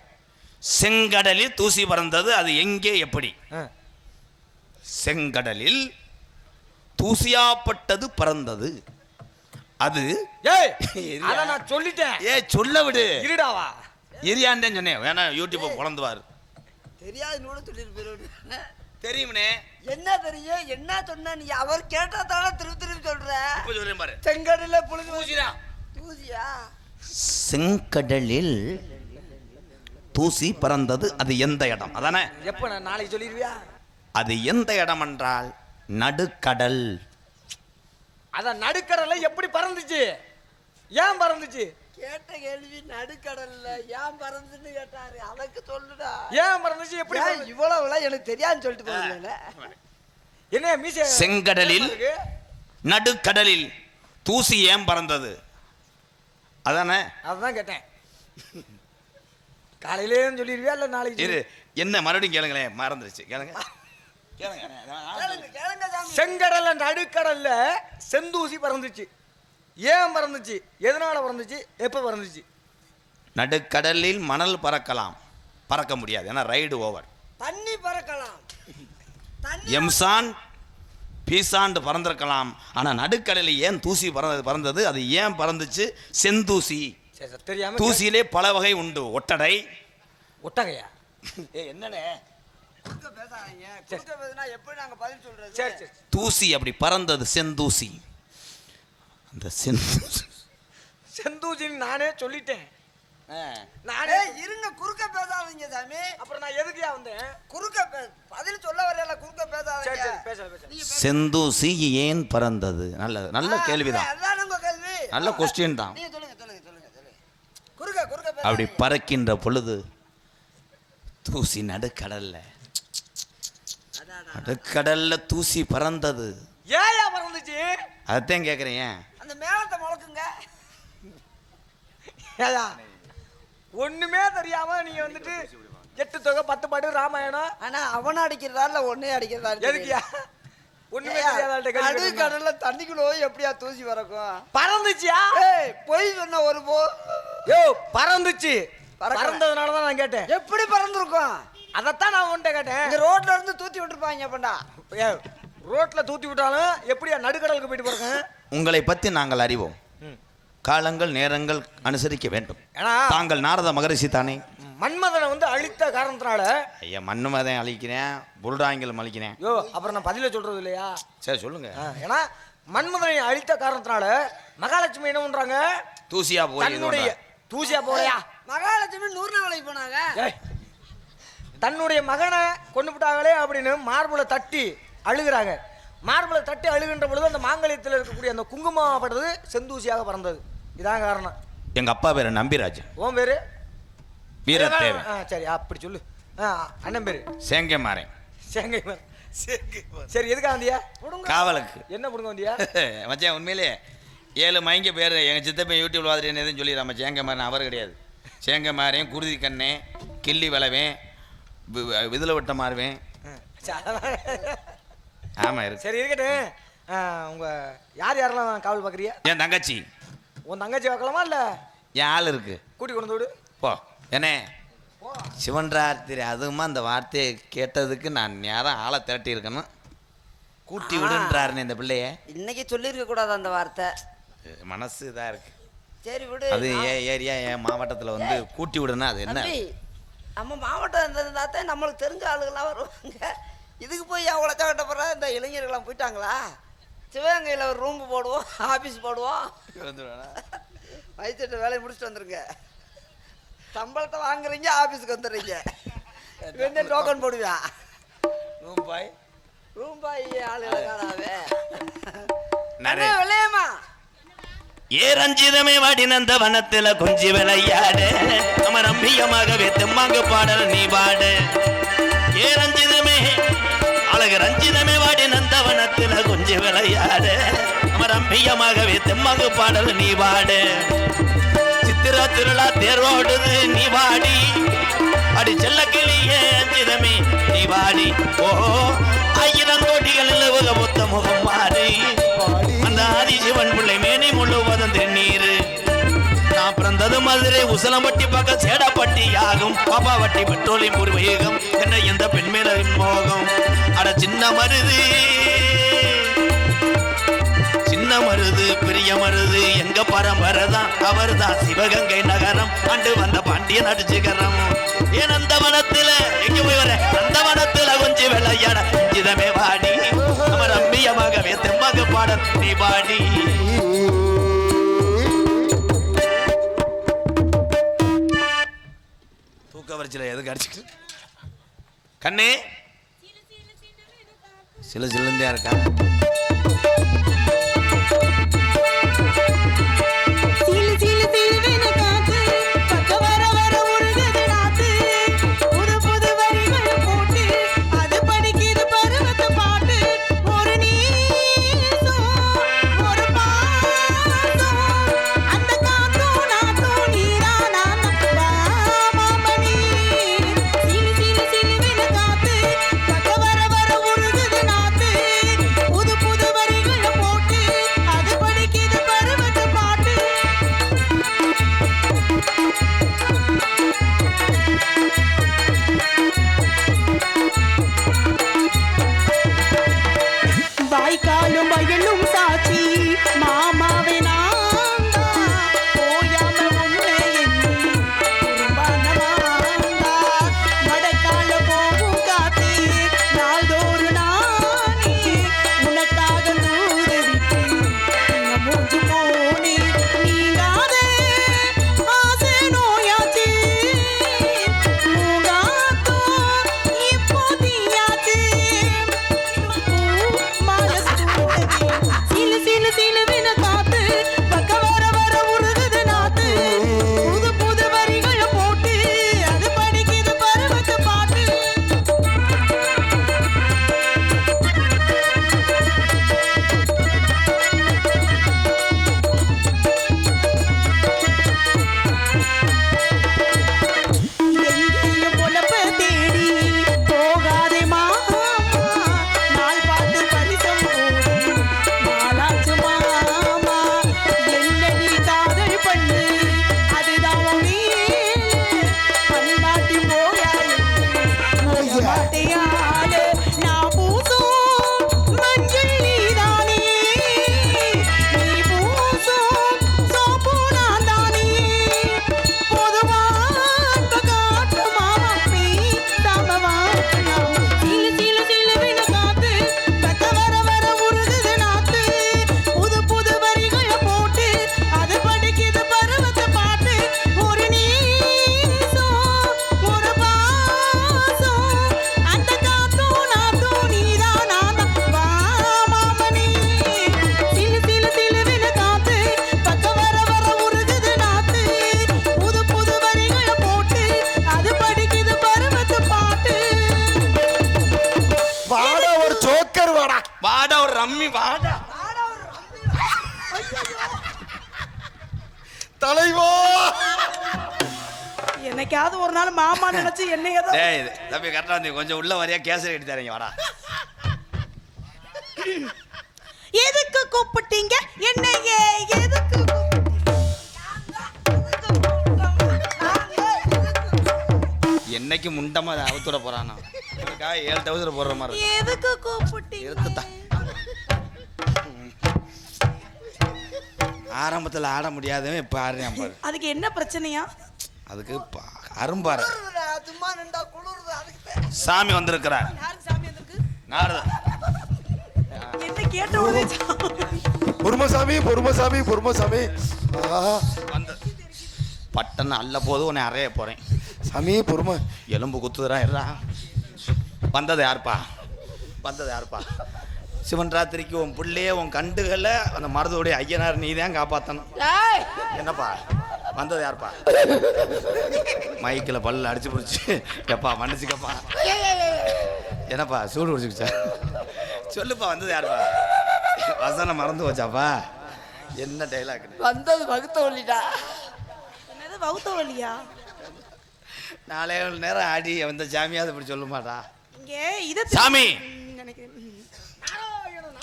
செங்கடலில் தூசி பறந்தது, அது எங்கே எப்படி? செங்கடலில் தூசியாப்பட்டது பறந்தது. அது ஏய், அத நான் சொல்லிட்டேன். சொல்ல விடு. இருடாவா இரியான்னு சொன்னேன். வேணா யூடியூப் குழந்துவாரு. தெரியாதுன்னு சொல்லிட்டு தெரியுமனே. என்ன தெரியும்? என்ன சொன்ன நீ? அவர் கேட்டா தானே திருப்பி திருப்பி சொல்ற. சொல்றேன் பாரு. செங்கடல்ல புழுதி தூசிடா. தூசியா? செங்கடலில் தூசி பறந்தது, அது எந்த இடம்? அதானே. எப்ப? நான் நாளைக்கு சொல்லிடுவியா? அது எந்த இடம் என்றால் நடுக்கடல். அத நடுக்கடல்ல எப்படி பறந்துச்சு? ஏன் பறந்துச்சு? கேட்ட கேள்வி நடுக்கடல்ல ஏன் பறந்துன்னு கேட்டாரு. அதுக்கு சொல்லுடா. ஏன் பறந்துச்சு? எப்படி? இவ்வளவுலாம் எனக்கு தெரியாதுன்னு சொல்லிட்டு போகல. என்ன மீசை? செங்கடலில் நடுக்கடலில் தூசி ஏன் பறந்தது? அதானே. அதான் கேட்டேன். காலையிலே சொல்லிடுவியா இல்ல நாளைக்கு? என்ன மறுபடியும் கேளுங்களேன், மறந்துருச்சு. கேளுங்க. செங்கடல்ல நடுக்கடல்ல செந்தூசி பறந்துச்சு. ஏன் பறந்துச்சு? எதனால பறந்துச்சு? எப்ப பறந்துச்சு? நடுக்கடலில் மணல் பறக்கலாம், பறக்க முடியாது, ஏன்னா ரைடு ஓவர். தண்ணி பறக்கலாம், எம்சான் பீசாண்டு பறந்திருக்கலாம். ஆனா நடுக்கடலில் ஏன் தூசி பறந்தது? அது ஏன் பறந்துச்சு? செந்தூசி. தெரியாம. தூசியிலே பல வகை உண்டு. ஒட்டடை. ஒட்டகையா? என்னனே எப்படி நாங்க பதில் சொல்றது? தூசி அப்படி பறந்தது, செந்தூசி. இந்த செந்தூசின்னு நானே சொல்லிட்டேன். நானே இருங்க, குறுக்க பேசாதீங்க சாமி. அப்புறம் நான் எதுக்குயா வந்தேன்? பதில் சொல்ல வரையில குறுக்க சரி பேசாதீங்க. சரி பேச செந்தூசி ஏன் பறந்தது? நல்ல கேள்விதான், அதான் உங்க கேள்வி. நல்ல கொஸ்டின் தான். நீங்க சொல்லுங்க. குறுக்க அப்படி பேசாதீங்க. பறக்கின்ற பொழுது தூசி நடுக்கடல்ல தூசி பறந்தது. ஏயா பறந்துச்சு? அதைத்தான் கேட்குறேன். ஏன் அந்த மேலத்தை முழக்குங்க. ஏயா ஒண்ணுமே தெரியாம நீங்க வந்துட்டு 8 தொகை 10 பாட்டு ராமாயணம். ஆனா அவனை அடிக்கிறதா இல்ல ஒன்னே அடிக்கிறதா? எதுக்குயா? ஒண்ணுமே தெரியாத நடு கடல்ல தண்ணிக்குள்ள எப்படியா தூசி பறக்கும்? பறந்துச்சியா? ஏய் பொய் சொன்ன ஒரு யோ பறந்துச்சு. பறந்ததுனால தான் நான் கேட்டேன். எப்படி பறந்துருக்கும்? அதைத்தான் நான் உன்கிட்ட கேட்டேன். இந்த ரோட்ல இருந்து தூத்தி விட்டுருப்பாங்க அப்பண்டா. ரோட்ல தூத்தி விட்டாலும் எப்படியா நடுக்கடலுக்கு போயிட்டு போறேங்க? உங்களை பற்றி நாங்கள் அறிவோம். காலங்கள் நேரங்கள் அனுசரிக்க வேண்டும். ஏன்னா தாங்கள் நாரத மகரிஷி தானே? மன்மதனை வந்து அழித்த காரணத்தினால. ஐயா மன்மதன் அழிக்கிறேன், புல்ராங்கிலும் அழிக்கிறேன். யோ அப்புறம் நான் பதில சொல்றது இல்லையா? சரி சொல்லுங்க. ஏன்னா மன்மதனை அழித்த காரணத்தினால மகாலட்சுமி என்ன பண்றாங்க? தூசியா போய் தன்னுடைய தூசியா போலையா? மகாலட்சுமி 100 நாளைக்கு போனாங்க. தன்னுடைய மகனை கொண்டு விட்டாங்களே அப்படின்னு மார்புல தட்டி அழுகிறாங்க. மார்புல தட்டி அழுகின்ற பொழுது அந்த மாங்கல்யத்தில் இருக்கக்கூடிய அந்த குங்குமப்படுறது செந்தூசியாக பறந்தது. இதான் காரணம். எங்க அப்பா பேரு நம்பிராஜ். உன் பேரு வீரத்தேவன். சரி அப்படி சொல்லு. அண்ணன் பேரு சேங்கை மாறேன். சேங்கை. சரி எதுக்காக வந்தியா? காவலுக்கு. என்ன புடுங்க வந்தியா? மச்சான் உண்மையிலே 7 மயங்க பேர் எங்கள் சித்தப்பன் யூடியூப்ல பார்த்துட்டு என்ன எதுவும் சொல்லிடுறான். சேங்கை மாறன் அவர் கிடையாது. சேங்கை மாறேன், குருதி கண்ணே, கிள்ளி வளவேன், விதில் விட்ட மாறுவேன். ஆமாம் இருக்கு. சரி இருக்கட்டும். உங்க யாரெல்லாம் காவல் பார்க்குறியா? என் தங்கச்சி. உன் தங்கச்சி பார்க்கலாமா இல்லை என் ஆள் இருக்கு, கூட்டி கொண்டு விடு. போ. என்ன சிவன்ராத்திரி அதுவுமா அந்த வார்த்தையை கேட்டதுக்கு நான் நேரம் ஆளை திரட்டி இருக்கணும். கூட்டி விடுன்றாருன்னு இந்த பிள்ளைய. இன்னைக்கு சொல்லியிருக்க கூடாது அந்த வார்த்தை. மனசு இதாக இருக்கு. சரி விடு. அது என் ஏரியா என் மாவட்டத்தில் வந்து கூட்டி விடுனா அது என்ன? நம்ம மாவட்டம் இருந்ததுனா தான் நம்மளுக்கு தெரிஞ்ச ஆளுகள்லாம் வருவாங்க. இதுக்கு போய் அவ்வளோ கட்டப்படுற இந்த இளைஞர்கள்லாம் போயிட்டாங்களா? சிவகங்கையில் ஒரு ரூம் போடுவோம், ஆஃபீஸ் போடுவோம். வயிற்றுட்டு வேலையை முடிச்சுட்டு வந்துருங்க. சம்பளத்தை வாங்குறீங்க, ஆஃபீஸுக்கு வந்துடுறீங்க. வந்து டோக்கன் போடுவியா? Room boy ஆளுகாவே விளையமா? ஏ ரஞ்சிதமே வாடி நந்த வனத்துல கொஞ்சி விளையாடு, நம்ம நம்பியமாகவே தெம்மாங்க பாடல் நீ பாடு. ஏ ரஞ்சிதமே அழகு ரஞ்சிதமே வாடி நந்த வனத்துல கொஞ்சி விளையாடு, நம்ம நம்பியமாகவே தெம்மாங்க பாடல் நீ பாடு. சித்திரா திருளா தேரோடுது நீ வாடி, அடி செல்ல கிளியே அஞ்சிதமே நீ வாடி. ஓ 1000 கோடிகளில் மொத்த முகம் மாறி அந்த ஆதிசிவன் பிள்ளை மேனி முழுவதும் தென்னீர். நான் பிறந்தது மதுரை உசலம்பட்டி பக்கம் சேடப்பட்டி யாகும், பாப்பாவட்டி பெட்ரோலியம் பூர்வீகம் என்ன எந்த பெண்மேலின் மோகம். அட சின்ன மருது பெரிய மருது எங்க பரம்பரை தான், அவர் தான் சிவகங்கை நகரம் ஆண்டு வந்த பாண்டிய நடிச்சுக்கரம். ஏன் அந்த வனத்துல எங்க போய் வர அந்த வனத்துல கொஞ்சம் விளையாட இதமே வாடி, நம்ம நம்பியமாகவே தெம்மாக பாட நீ பாடி. தூக்க வரிச்சில எதுக்கு அடிச்சுக்கிட்டு கண்ணே சில சிலந்தியா இருக்கா? மூச்சு தலைவா என்னைக்காவது ஒரு நாள் மாமா நினைச்சு என்னைய தான் டேய் தம்பி கரெக்டா வந்து கொஞ்சம் உள்ள வரையா கேசரி எடுத்து தரீங்க வாடா. எதுக்கு கூப்பிட்டீங்க என்னையே எதுக்கு என்னைக்கு முண்டமா அதை அவுத்துட போறானா உனக்காக 7,000 போடுற மாதிரி இருக்கு. எதுக்கு கூப்பிட்டீங்க எடுத்துட்டா ஆரம்பத்தில் ஆட முடியாதவன் இப்போ ஆடுறேன் பாரு. அதுக்கு என்ன பிரச்சனையா? அதுக்கு அரும்பாரு சும்மா நின்றா குளிருது அதுக்கு சாமி வந்திருக்கிறார். யாருக்கு சாமி வந்திருக்கு? நாரத என்ன கேட்ட உடனே பொறுமசாமி பொறுமசாமி பொறுமசாமி. வந்து பட்டன் அல்ல போது உன்னை அறைய போறேன். சாமி பொறுமை. எலும்பு குத்துதுரா இருறா. வந்தது யாருப்பா? வந்தது யாருப்பா? சிவன் ராத்திரிக்கு உன் பிள்ளையே உன் கண்டுகளை அந்த மருதோடைய ஐயனார் நீ தான் காப்பாற்றணும். என்னப்பா வந்தது யாருப்பா? மைக்கில் பல்ல அடிச்சு பிடிச்சி எப்பா மன்னிச்சுக்கப்பா. என்னப்பா சூடு பிடிச்சிக்கிச்சா? சொல்லுப்பா வந்தது யாருப்பா? வசனம் மறந்து வச்சாப்பா. என்ன டைலாக்? வந்தது வகுத்த ஒல்லிடா. என்னது வவுத்த வலியா? 4 நேரம் ஆடி வந்த சாமியாவது இப்படி சொல்ல மாட்டா. இங்க இத சாமி நினைக்கிறேன்.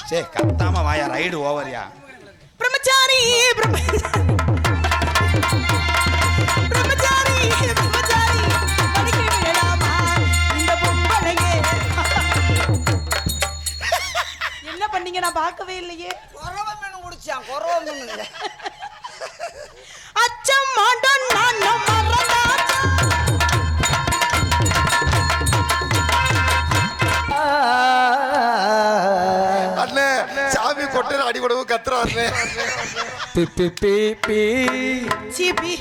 சே கத்தாம வாயா ரைடு ஓவரியா. பிரம்மச்சாரி பிரம்மச்சாரி பிரம்மச்சாரி பிரம்மச்சாரி படிக்க வேணாமா இந்த பொம்பளையே. என்ன பண்ணீங்க? நான் பார்க்கவே இல்லையே. குறவ மீன் குடிச்சான் குறவ மீன். அச்சம் மாடன் நான் மறந்தாச்சா. அண்ணே சாமி கொட்டையில அடிபடவும் கத்துறாருண்ணே. சீபி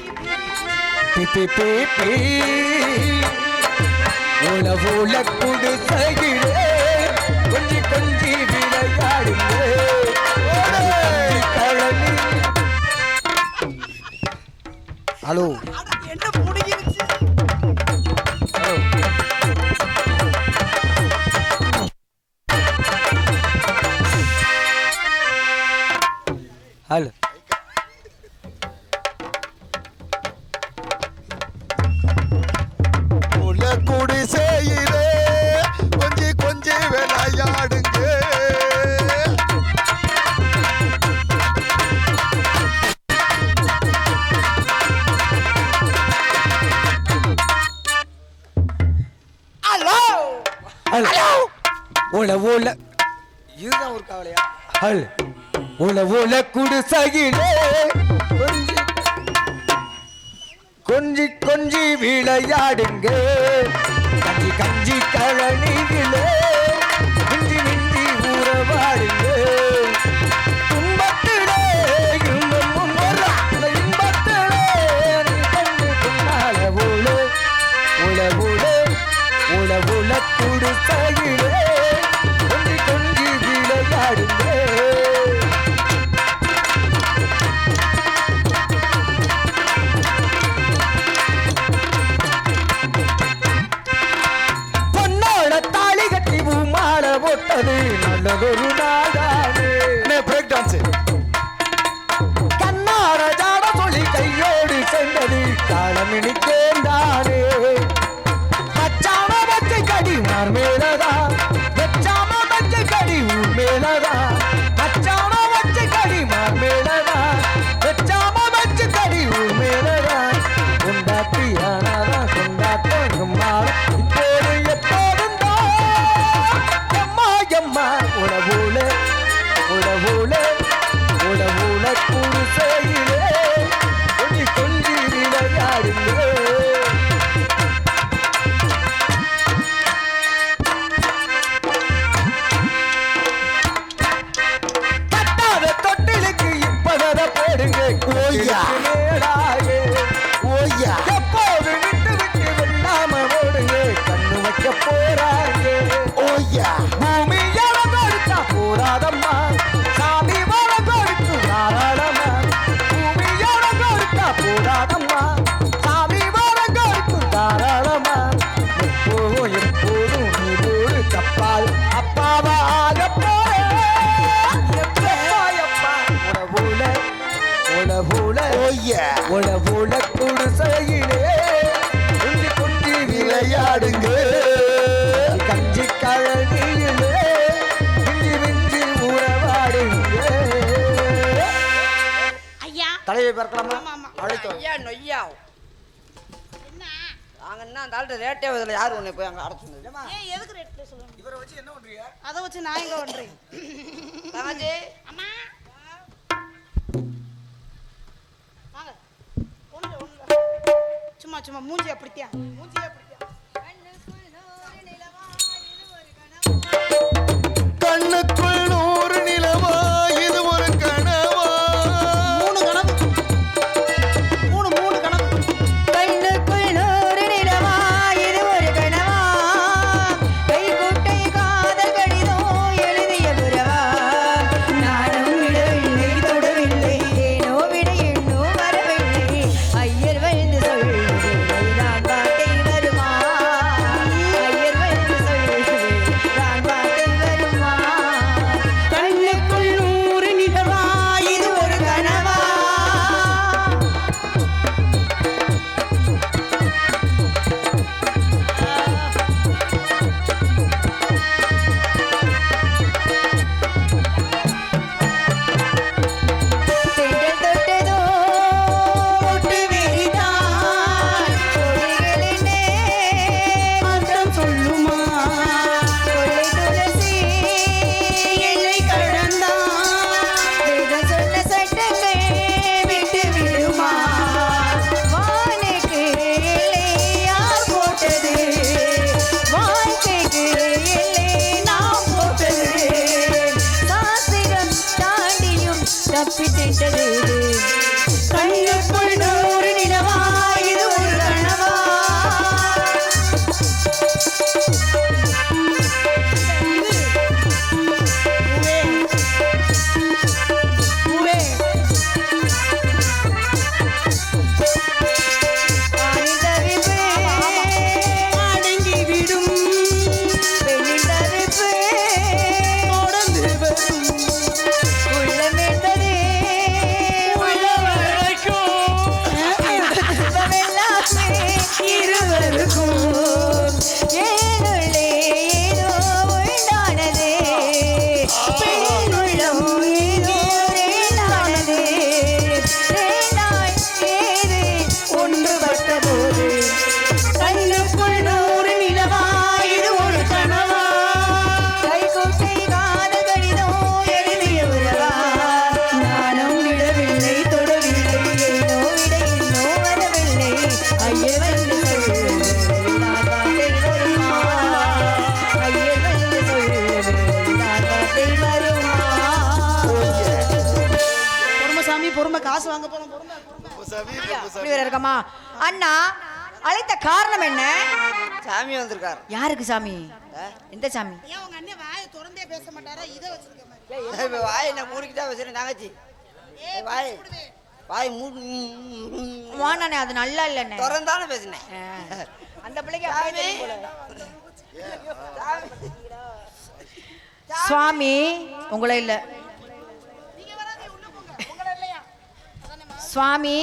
உணவுல குடிசையிலே கொஞ்சி கொஞ்சி விளையாடுங்க. ஹலோ என்ன முடிஞ்சிருச்சு? ஹலோ உள்ள குடிசையிலே கொஞ்சி கொஞ்சி விளையாடுங்க. ஹலோ உணவுல இதுதான் ஒரு கவலையா? ஹலோ உணவுல குடிசையிலே கொஞ்சி கொஞ்சி கொஞ்சி விளையாடுங்க. கஞ்சி கஞ்சி கழனியிலே மிஞ்சி மிஞ்சி உறவாடுங்க. துன்பத்திலே இன்பமும் இன்பத்திலே நீ கண்டு கொண்டால உளவுல உளவுல குடிசையிலே கொஞ்சி கொஞ்சி விளையாடுங்க. போட்டது நல்லதொரு நாடானே. பிரேக் டான்ஸ் கண்ணார ஜாட சொல்லி கையோடு சென்றது காலமினி கேந்தானே. பச்சாம வச்ச கடி மார் மேலதா வெச்சாம வச்ச கடி ஊர் மேலதா. பச்சாம வச்ச கடி மார் மேலதா வெச்சாம வச்ச கடி ஊர் மேலதா. கொண்டாட்டியானதா கொண்டாட்டம் மாற இப்போது எப்போதும் எம்மா உணவுல உணவுல உணவுல குடிசையிலே கொஞ்சி கொஞ்சி விளையாடுங்க. கட்டாத தொட்டிலுக்கு இப்பத போடுங்க. ஓய்யா. ஓய்யா. எப்போது விட்டு விட்டு வெள்ளாம ஓடுங்க. கண்ணு வைக்க போறாங்க. ஓய்யா. பூமி என கொடுத்தா போராதம்மா சாமி வர கொடுத்து தாராளமா. உழவுல குடிசையிலே குஞ்சி குஞ்சி விளையாடுங்க கஞ்சி கழனியிலே மிஞ்சி மிஞ்சி உறவாடுங்க. ஐயா தலையை பார்க்கலாமா? ஆமா, ஆமா. அழைத்தோம். ஐயா நொய்யா என்ன நாங்க என்ன அந்த ஆள்கிட்ட ரேட்டே பதில் யார் உன்னை போய் அங்கே அடைச்சுங்க ஏன் எதுக்கு ரேட்ல சொல்லணும்? இவரை வச்சு என்ன பண்றீங்க? அதை வச்சு நான் எங்க பண்றேன்? தங்கச்சி அம்மா வாங்க. ஒண்ணுல. சும்மா சும்மா மூஞ்சி அப்படித்தியா? மூஞ்சி அப்படித்தியா? கண்ணுக்குள் 100 நிலவா இது ஒரு கனவா மூணு கணக்கு. மூணு கணக்கு. கண்ணுக்குள் 100 நிலவா இது ஒரு கனவா கைக்குட்டை காதல் கடிதம் எழுதிய புறவா நானும் விடவில்லை தொடவில்லை ஏனோ விட இன்னும் வரவில்லை ஐயர் வந்து சொல்லுவேன் நான் பாட்டை வருமா ஐயர் வந்து சொல்லுவேன் நான் பாட்டை வருமா கண்ணுக்குள் 100 நிலவா இது ஒரு கனவா. தென்றல் தொட்டதோ ஒட்டு விரிதான் கொடிகளினே அர்த்தம் சொல்லுமா? கொள்ளை துளசி எல்லை கடந்தான் வேதம் சொன்ன சட்டங்கள் விட்டு விடுமா வானுக்கு எல்லை யார் போட்டது வாழ்க்கைக்கு எல்லை நாம் போட்டது சாஸ்திரம் தாண்டியும் தப்பி திட்டது கண்ணுக்குள் 100 நிலவா இது ஒரு கனவா. பூவே ஆணின் தவிப்பு அடங்கி விடும் பெண்ணின் தவிப்பு தொடர்ந்து வரும் உள்ளம் என்பதே உள்ள வரைக்கும் எல்லாமே இருவருக்கும் ஏனுள்ளே ஏதோ உண்டானதே பெண்ணுள்ளம் ஏதோ ரேனானதே ரேனாய் ஏது ஒன்றுபட்ட போது கண்ணுக்குள் 100 நிலவா இது ஒரு கனவா. கைகோட்டை காதல் கடிதம் எழுதிய உறவா நானும் விடவில்லை தொடவில்லை ஏனோ விட இன்னும் வரவில்லை ஐயர் வந்து சொல்லுவேன் நான் பாட்டை வருமா ஐயர் வந்து சொல்லுவேன் நான் பாட்டை வருமா பொறுமைசாமி பொறுமை காசு வாங்க போறோம் பொறுமை. சாமி இப்படி வேற இருக்கமா அண்ணா அழைத்த காரணம் என்ன சாமி வந்திருக்காரு யாருக்கு சாமி எந்த சாமி ஏன் உங்க அண்ணன் வாயை திறந்தே பேச மாட்டாரா? இதை வச்சிருக்க மாதிரி. இப்ப வாய் என்ன மூடிக்கிட்டா வச்சுருக்கேன் தங்கச்சி வாய் வாய் மூடி வாண்ணே அது நல்லா இல்லைண்ணே திறந்தானே பேசினேன் அந்த பிள்ளைக்கு அப்படியே தெரியும் போல. சுவாமி உங்களை இல்ல நீங்க வராதே உள்ள போங்க. உங்களை இல்லையா? சுவாமி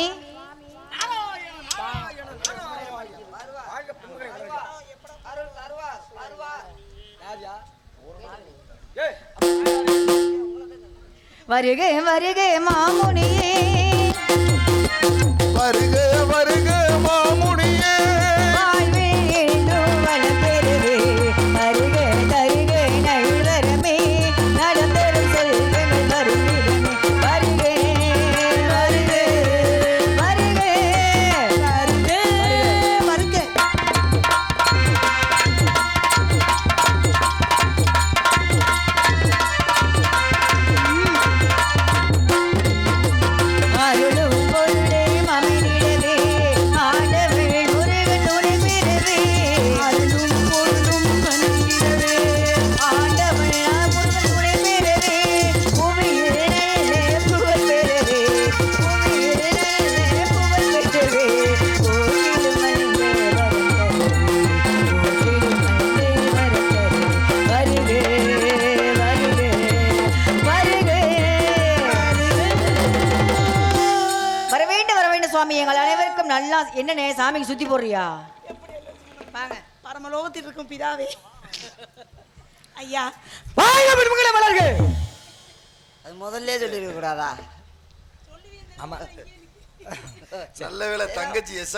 வருக வருக மாமுனியே வருக வருக மாமுனியே வாழ்வே என்றும் வளம் பெறுவே வருக தருக நல்வரமே நலம் பெறும் செல்வங்கள் வருகிறமே வருக வருக வருக வருக வருக அருளும் பொருளே மமிழிடவே சுவாமி எங்கள் அனைவருக்கும் நல்லா என்னண்ணே சாமிக்கு சுத்தி போடுறியா? வாங்க பரமலோகத்தில் இருக்கும் பிதாவே ஐயா வாங்க பெருமக்களே மலர்கள். அது முதல்ல சொல்லிருக்க கூடாதா? ஆமா நல்ல வேளை தங்கச்சி எஸ்